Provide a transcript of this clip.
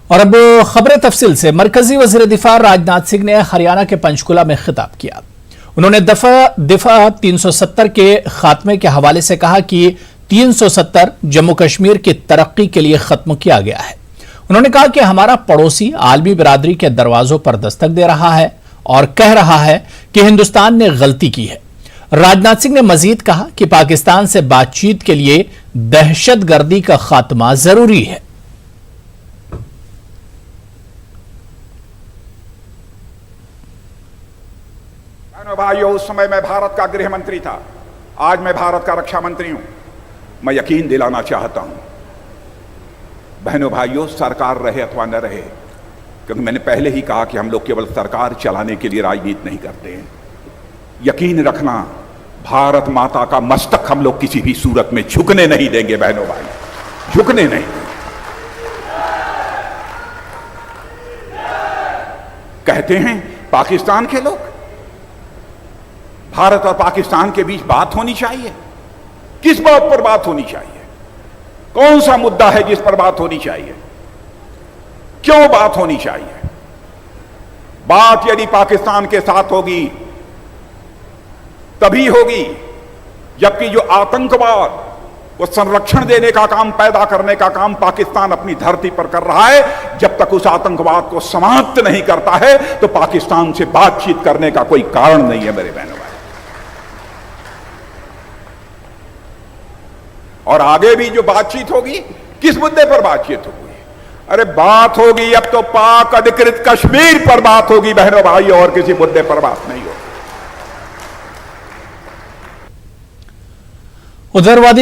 और अब खबरें तफसील से। मरकजी वज़ीर दिफा राजनाथ सिंह ने हरियाणा के पंचकुला में खिताब किया। उन्होंने दिफा 370 के खात्मे के हवाले से कहा कि 370 जम्मू कश्मीर की तरक्की के लिए खत्म किया गया है। उन्होंने कहा कि हमारा पड़ोसी आलमी बिरादरी के दरवाजों पर दस्तक दे रहा है और कह रहा है कि हिंदुस्तान ने गलती की है। राजनाथ सिंह ने मजीद कहा कि पाकिस्तान से बातचीत के लिए दहशतगर्दी का खात्मा जरूरी है। भाइयों, उस समय मैं भारत का गृह मंत्री था, आज मैं भारत का रक्षा मंत्री हूं। मैं यकीन दिलाना चाहता हूं, बहनों भाइयों, सरकार रहे अथवा न रहे, क्योंकि मैंने पहले ही कहा कि हम लोग केवल सरकार चलाने के लिए राजनीति नहीं करते हैं। यकीन रखना, भारत माता का मस्तक हम लोग किसी भी सूरत में झुकने नहीं देंगे। बहनों भाई, झुकने नहीं। कहते हैं पाकिस्तान के लोग, भारत और पाकिस्तान के बीच बात होनी चाहिए। किस बात पर बात होनी चाहिए? कौन सा मुद्दा है जिस पर बात होनी चाहिए? क्यों बात होनी चाहिए? बात यदि पाकिस्तान के साथ होगी तभी होगी जबकि जो आतंकवाद को संरक्षण देने का काम, पैदा करने का काम पाकिस्तान अपनी धरती पर कर रहा है, जब तक उस आतंकवाद को समाप्त नहीं करता है तो पाकिस्तान से बातचीत करने का कोई कारण नहीं है मेरे बहनों भाई। और आगे भी जो बातचीत होगी, किस मुद्दे पर बातचीत होगी? अरे बात होगी अब तो पाक अधिकृत कश्मीर पर बात होगी बहनों भाई, और किसी मुद्दे पर बात नहीं होगी। उग्रवादी